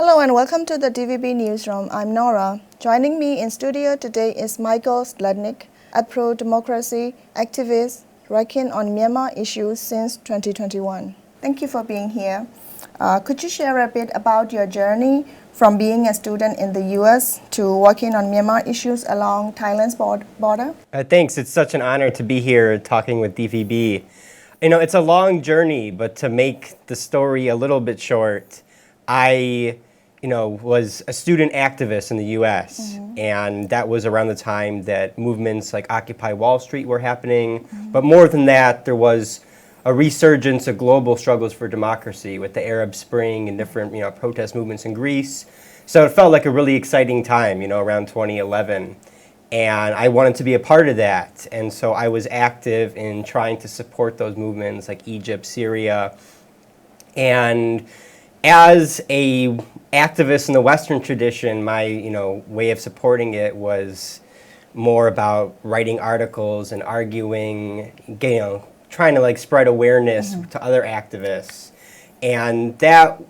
Hello and welcome to the DVB Newsroom. I'm Nora. Joining me in studio today is Michael Sladnick, a pro-democracy activist working on Myanmar issues since 2021. Thank you for being here. Could you share a bit about your journey from being a student in the US to working on Myanmar issues along Thailand's border? Thanks. It's such an honor to be here talking with DVB. You know, it's a long journey, but to make the story a little bit short, I was a student activist in the US, and that was around the time that movements like Occupy Wall Street were happening. But more than that, there was a resurgence of global struggles for democracy with the Arab Spring and different protest movements in Greece. So it felt like a really exciting time, around 2011. And I wanted to be a part of that. And so I was active in trying to support those movements like Egypt, Syria. And as a activist in the Western tradition, my way of supporting it was more about writing articles and arguing, trying to spread awareness to other activists. And that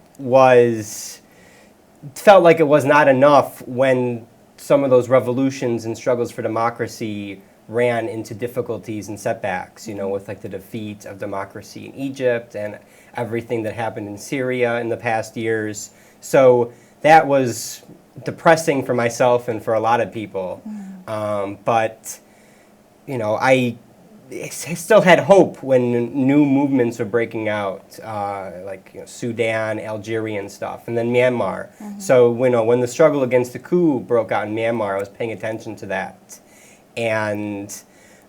felt like it was not enough when some of those revolutions and struggles for democracy ran into difficulties and setbacks, with the defeat of democracy in Egypt and everything that happened in Syria in the past years. So that was depressing for myself and for a lot of people. But I still had hope when new movements were breaking out, Sudan, Algeria and stuff, and then Myanmar. So when the struggle against the coup broke out in Myanmar, I was paying attention to that. And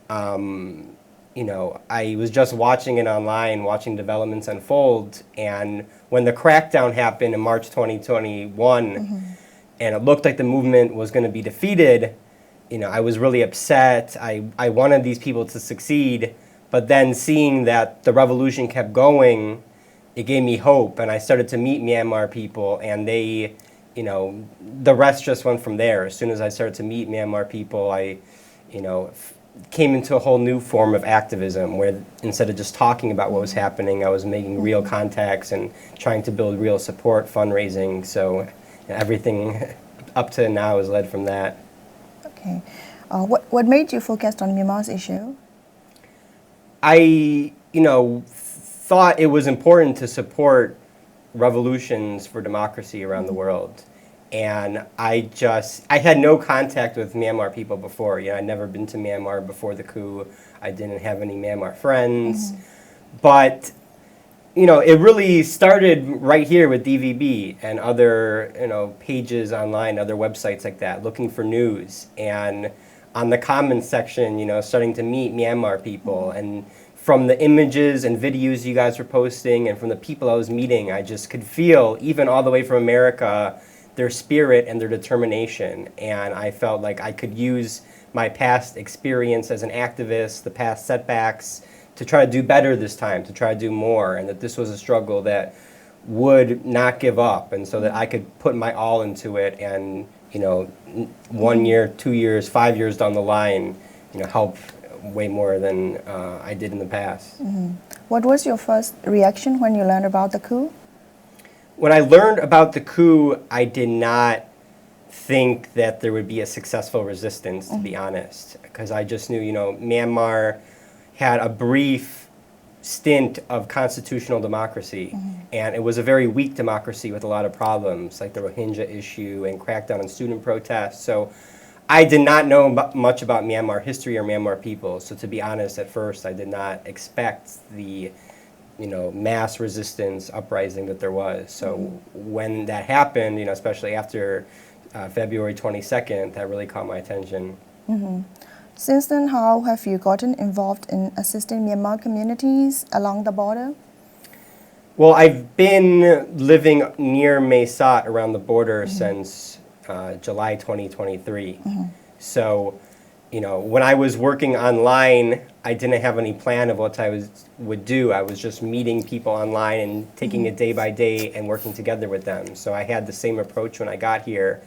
I was just watching it online, watching developments unfold. And when the crackdown happened in March 2021, and it looked like the movement was going to be defeated, I was really upset. I wanted these people to succeed. But then seeing that the revolution kept going, it gave me hope. And I started to meet Myanmar people, and they, the rest just went from there. As soon as I started to meet Myanmar people, I came into a whole new form of activism where instead of just talking about what was happening, I was making real contacts and trying to build real support, fundraising. So everything up to now is led from that. Okay. What made you focus on Myanmar's issue? I, thought it was important to support revolutions for democracy around the world. And I had no contact with Myanmar people before. I'd never been to Myanmar before the coup. I didn't have any Myanmar friends. But, it really started right here with DVB and other, pages online, other websites like that, looking for news. And on the comments section, starting to meet Myanmar people. And from the images and videos you guys were posting and from the people I was meeting, I just could feel, even all the way from America, their spirit and their determination. And I felt like I could use my past experience as an activist, the past setbacks, to try to do better this time, to try to do more, and that this was a struggle that would not give up, and so that I could put my all into it and, 1 year, 2 years, 5 years down the line, help way more than I did in the past. What was your first reaction when you learned about the coup? When I learned about the coup, I did not think that there would be a successful resistance, to be honest, because I just knew, Myanmar had a brief stint of constitutional democracy, and it was a very weak democracy with a lot of problems, like the Rohingya issue and crackdown on student protests. So I did not know much about Myanmar history or Myanmar people. So to be honest, at first, I did not expect the mass resistance uprising that there was. So when that happened, especially after February 22nd, that really caught my attention. Since then, how have you gotten involved in assisting Myanmar communities along the border? Well, I've been living near Mae Sot around the border since July 2023. So, when I was working online, I didn't have any plan of what I would do. I was just meeting people online and taking it day by day and working together with them. So I had the same approach when I got here.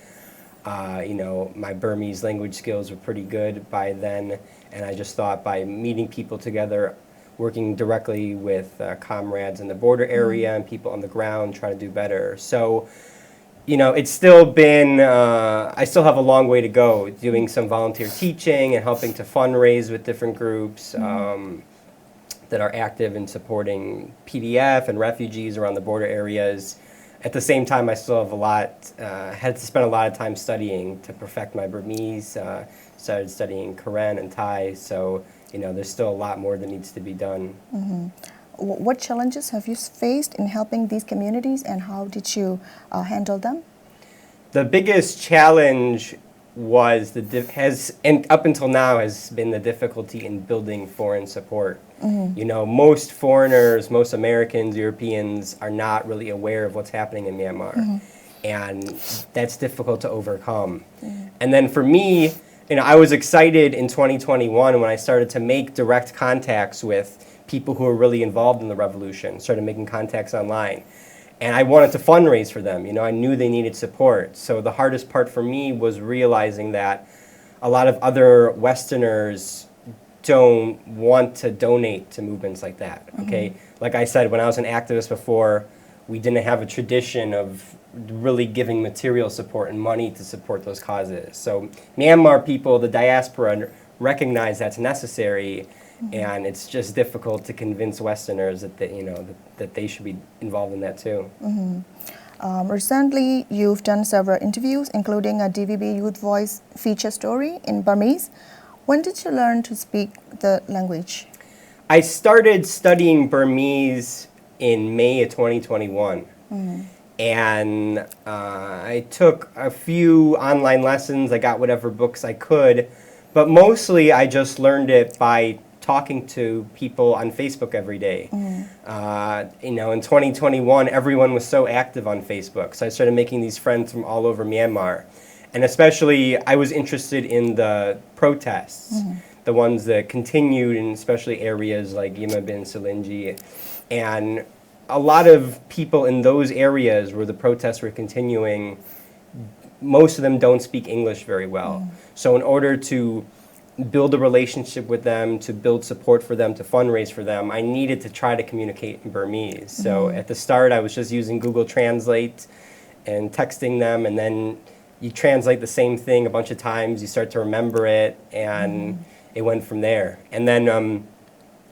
My Burmese language skills were pretty good by then, and I just thought by meeting people together, working directly with comrades in the border area and people on the ground, trying to do better. So it's still been, I still have a long way to go doing some volunteer teaching and helping to fundraise with different groups that are active in supporting PDF and refugees around the border areas. At the same time, I still have had to spend a lot of time studying to perfect my Burmese, started studying Karen and Thai, so there's still a lot more that needs to be done. What challenges have you faced in helping these communities, and how did you handle them? The biggest challenge was and up until now has been the difficulty in building foreign support. Most foreigners, most Americans, Europeans are not really aware of what's happening in Myanmar, and that's difficult to overcome. And then for me, I was excited in 2021 when I started to make direct contacts with people who were really involved in the revolution, started making contacts online. And I wanted to fundraise for them. I knew they needed support. So the hardest part for me was realizing that a lot of other Westerners don't want to donate to movements like that, okay? Like I said, when I was an activist before, we didn't have a tradition of really giving material support and money to support those causes. So Myanmar people, the diaspora, recognize that's necessary, and it's just difficult to convince Westerners that that they should be involved in that too. Recently, you've done several interviews, including a DVB Youth Voice feature story in Burmese. When did you learn to speak the language? I started studying Burmese in May of 2021. And I took a few online lessons. I got whatever books I could, but mostly I just learned it by talking to people on Facebook every day. In 2021, everyone was so active on Facebook, so I started making these friends from all over Myanmar. And especially, I was interested in the protests, the ones that continued in especially areas like Yima Bin Salinji. And a lot of people in those areas where the protests were continuing, most of them don't speak English very well. So in order to build a relationship with them, to build support for them, to fundraise for them, I needed to try to communicate in Burmese. So at the start, I was just using Google Translate and texting them, and then you translate the same thing a bunch of times, you start to remember it, and it went from there. And then,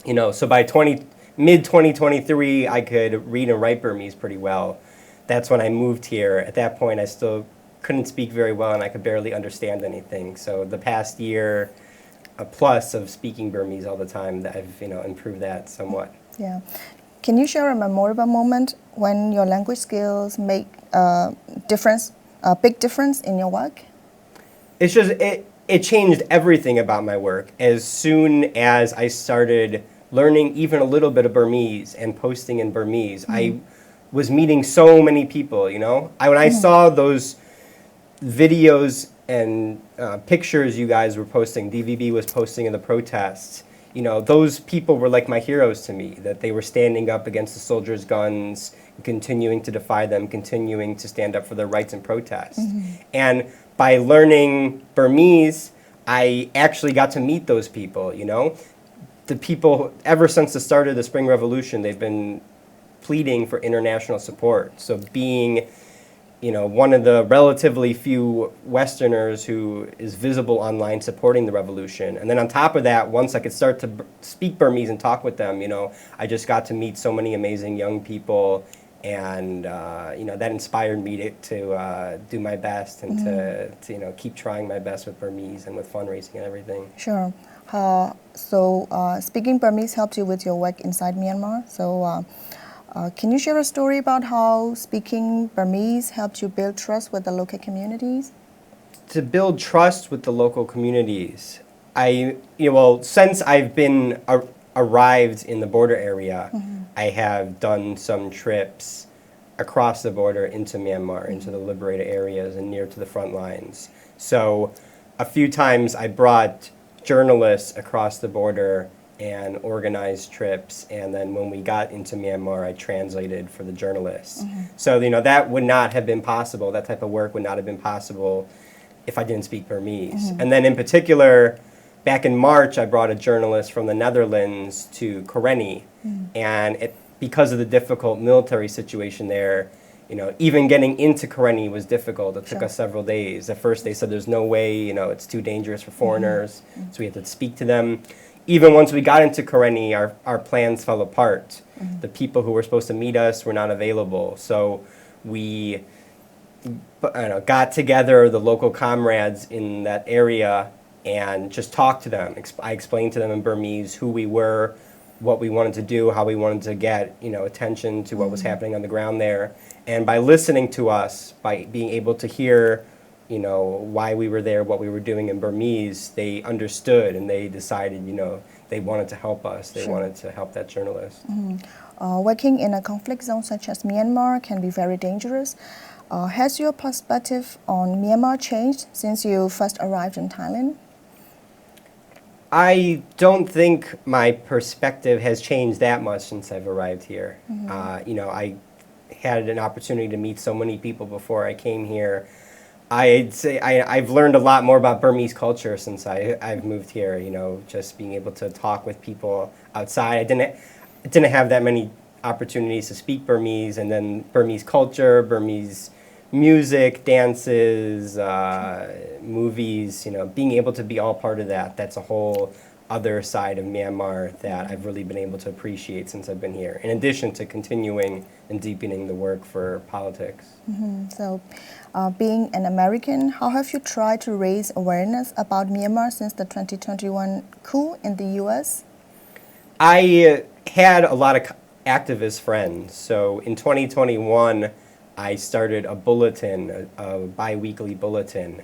so by mid-2023, I could read and write Burmese pretty well. That's when I moved here. At that point, I still couldn't speak very well, and I could barely understand anything. So the past year plus of speaking Burmese all the time, that I've improved that somewhat. Yeah. Can you share a memorable moment when your language skills make a big difference in your work? It's just, it changed everything about my work. As soon as I started learning even a little bit of Burmese and posting in Burmese, I was meeting so many people, when I saw those videos and pictures you guys were posting, DVB was posting in the protests, those people were like my heroes to me, that they were standing up against the soldiers' guns, continuing to defy them, continuing to stand up for their rights and protest. And by learning Burmese, I actually got to meet those people, The people, ever since the start of the Spring Revolution, they've been pleading for international support. So being one of the relatively few Westerners who is visible online supporting the revolution. And then on top of that, once I could start to speak Burmese and talk with them, I just got to meet so many amazing young people, and that inspired me to do my best and to keep trying my best with Burmese and with fundraising and everything. Sure. Speaking Burmese helped you with your work inside Myanmar. So can you share a story about how speaking Burmese helped you build trust with the local communities? To build trust with the local communities, since I've been arrived in the border area, I have done some trips across the border into Myanmar, into the liberated areas and near to the front lines. So a few times I brought journalists across the border and organized trips, and then when we got into Myanmar, I translated for the journalists. So that would not have been possible, that type of work would not have been possible if I didn't speak Burmese. And then in particular, back in March, I brought a journalist from the Netherlands to Karenni, and because of the difficult military situation there, even getting into Karenni was difficult. It took Sure. us several days. At first they said there's no way, it's too dangerous for foreigners, so we had to speak to them. Even once we got into Karenni, our plans fell apart. The people who were supposed to meet us were not available. So we got together the local comrades in that area and just talked to them. I explained to them in Burmese who we were, what we wanted to do, how we wanted to get attention to what was happening on the ground there. And by listening to us, by being able to hear why we were there, what we were doing in Burmese, they understood and they decided they wanted to help us. They Sure. wanted to help that journalist. Working in a conflict zone such as Myanmar can be very dangerous. Has your perspective on Myanmar changed since you first arrived in Thailand? I don't think my perspective has changed that much since I've arrived here. I had an opportunity to meet so many people before I came here. I'd say I've learned a lot more about Burmese culture since I've moved here. Just being able to talk with people outside. I didn't have that many opportunities to speak Burmese, and then Burmese culture, Burmese music, dances, movies, being able to be all part of that's a whole other side of Myanmar that I've really been able to appreciate since I've been here, in addition to continuing and deepening the work for politics. So, being an American, how have you tried to raise awareness about Myanmar since the 2021 coup in the U.S.? I had a lot of activist friends. So in 2021, I started a bulletin, a bi-weekly bulletin,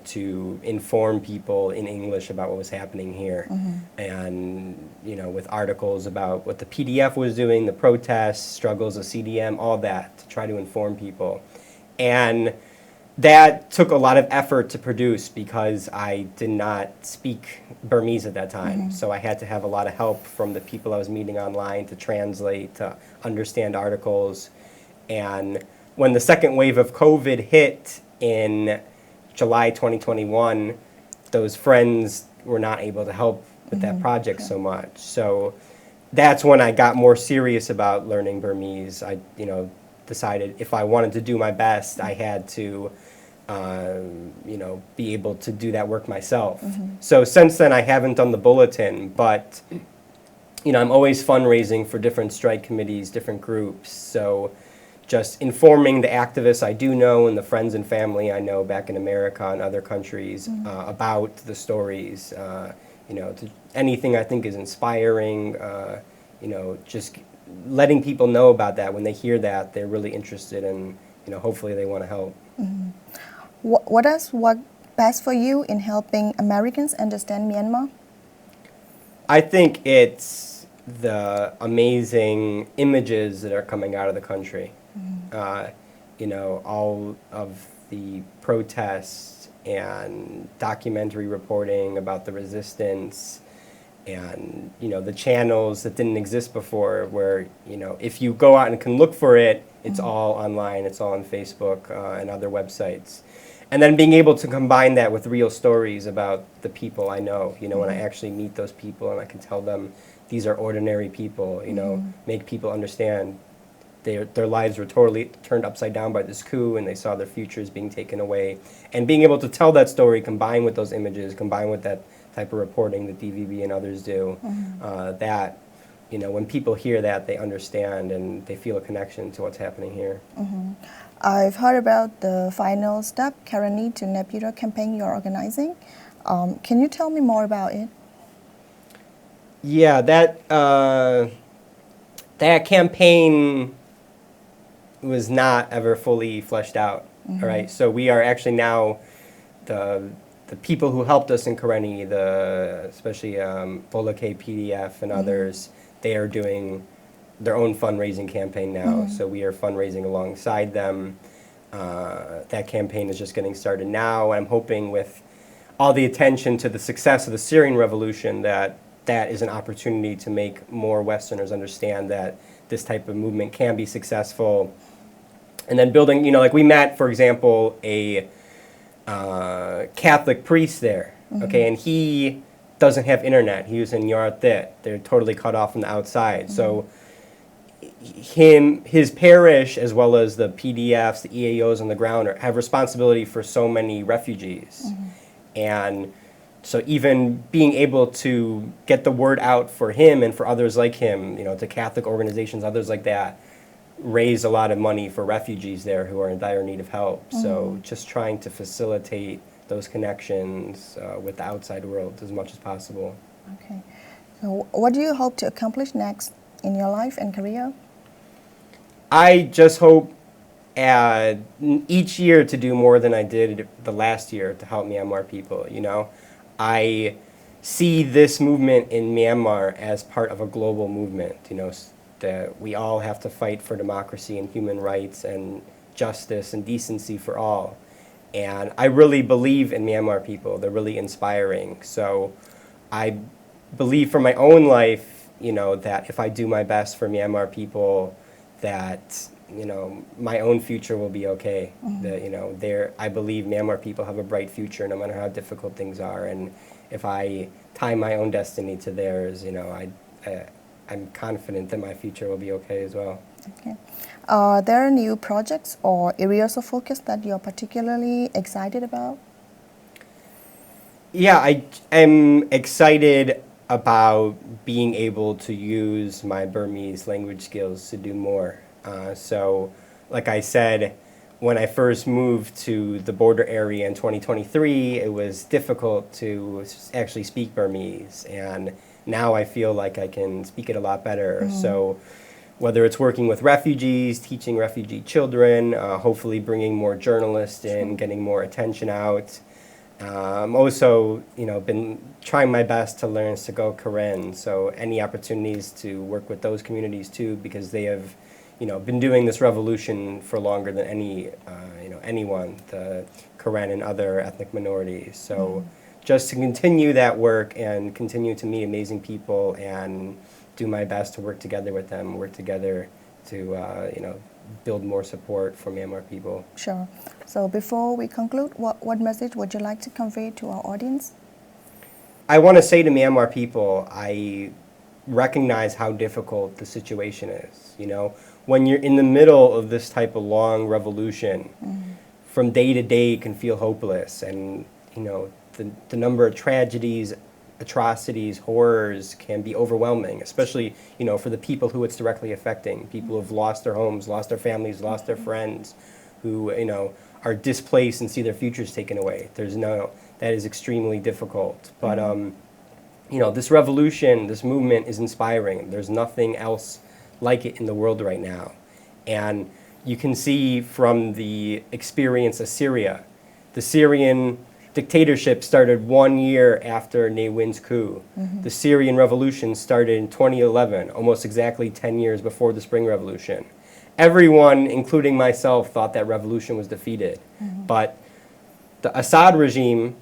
to inform people in English about what was happening here. And, with articles about what the PDF was doing, the protests, struggles of CDM, all that, to try to inform people. And that took a lot of effort to produce because I did not speak Burmese at that time. So I had to have a lot of help from the people I was meeting online to translate, to understand articles. And when the second wave of COVID hit in July 2021, those friends were not able to help with that project so much. So that's when I got more serious about learning Burmese. I, decided if I wanted to do my best, I had to, be able to do that work myself. So since then, I haven't done the bulletin, but, I'm always fundraising for different strike committees, different groups. So just informing the activists I do know and the friends and family I know back in America and other countries about the stories, to anything I think is inspiring, just letting people know about that. When they hear that, they're really interested and, hopefully they want to help. What does work best for you in helping Americans understand Myanmar? I think it's the amazing images that are coming out of the country. All of the protests and documentary reporting about the resistance and, the channels that didn't exist before where, if you go out and can look for it, it's all online, it's all on Facebook and other websites. And then being able to combine that with real stories about the people I know, when I actually meet those people and I can tell them these are ordinary people, make people understand their lives were totally turned upside down by this coup and they saw their futures being taken away. And being able to tell that story combined with those images, combined with that type of reporting that DVB and others do, that, when people hear that, they understand and they feel a connection to what's happening here. I've heard about the final step, Karenni to Nepira campaign you're organizing. Can you tell me more about it? Yeah, that campaign was not ever fully fleshed out. All right, so we are actually now the people who helped us in Karenni, especially Bola K PDF and others, they are doing their own fundraising campaign now. So we are fundraising alongside them. That campaign is just getting started now. And I'm hoping with all the attention to the success of the Syrian revolution that is an opportunity to make more Westerners understand that this type of movement can be successful. And then building, like we met, for example, a Catholic priest there, okay, and he doesn't have internet. He was in Yarthit. They're totally cut off from the outside. So his parish, as well as the PDFs, the EAOs on the ground, have responsibility for so many refugees. And so even being able to get the word out for him and for others like him, to Catholic organizations, others like that, raise a lot of money for refugees there who are in dire need of help. So just trying to facilitate those connections with the outside world as much as possible. Okay. So what do you hope to accomplish next in your life and career? I just hope each year to do more than I did the last year to help Myanmar people. I see this movement in Myanmar as part of a global movement, that we all have to fight for democracy and human rights and justice and decency for all. And I really believe in Myanmar people. They're really inspiring. So I believe for my own life, that if I do my best for Myanmar people, that, my own future will be okay. That, I believe Myanmar people have a bright future no matter how difficult things are. And if I tie my own destiny to theirs, I'm confident that my future will be okay as well. Okay. Are there new projects or areas of focus that you're particularly excited about? Yeah, I am excited about being able to use my Burmese language skills to do more. So, like I said, when I first moved to the border area in 2023, it was difficult to actually speak Burmese, and now I feel like I can speak it a lot better. So whether it's working with refugees, teaching refugee children, hopefully bringing more journalists in, getting more attention out. Also, been trying my best to learn Sago Karen, so any opportunities to work with those communities too, because they have, been doing this revolution for longer than anyone, the Karen and other ethnic minorities. So just to continue that work and continue to meet amazing people and do my best to work together with them, work together to, build more support for Myanmar people. Sure. So before we conclude, what message would you like to convey to our audience? I want to say to Myanmar people, I recognize how difficult the situation is. When you're in the middle of this type of long revolution, from day to day it can feel hopeless, and the number of tragedies, atrocities, horrors can be overwhelming, especially, for the people who it's directly affecting, people who have lost their homes, lost their families, lost their friends, who, are displaced and see their futures taken away. That is extremely difficult. But, this revolution, this movement is inspiring. There's nothing else like it in the world right now. And you can see from the experience of Syria, the Syrian dictatorship started 1 year after Ne Win's coup. The Syrian revolution started in 2011, almost exactly 10 years before the Spring Revolution. Everyone, including myself, thought that revolution was defeated. But the Assad regime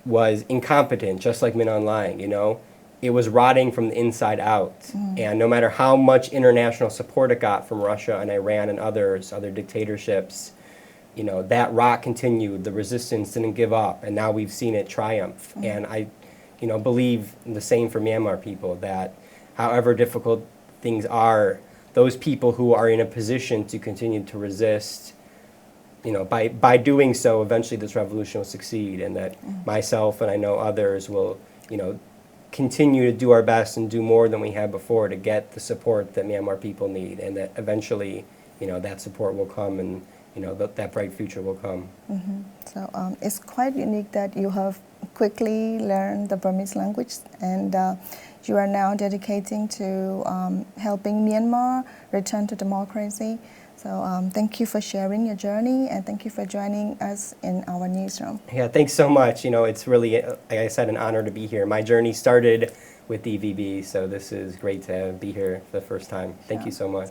was incompetent, just like Min Aung Hlaing, It was rotting from the inside out. And no matter how much international support it got from Russia and Iran and other dictatorships, that rot continued, the resistance didn't give up, and now we've seen it triumph. And I, believe the same for Myanmar people, that however difficult things are, those people who are in a position to continue to resist, by doing so, eventually this revolution will succeed, and that myself and I know others will, continue to do our best and do more than we have before to get the support that Myanmar people need, and that eventually, that support will come, and that bright future will come. So it's quite unique that you have quickly learned the Burmese language, and you are now dedicating to helping Myanmar return to democracy. So thank you for sharing your journey, and thank you for joining us in our newsroom. Yeah, thanks so much. It's really, like I said, an honor to be here. My journey started with DVB, so this is great to be here for the first time. Thank you so much.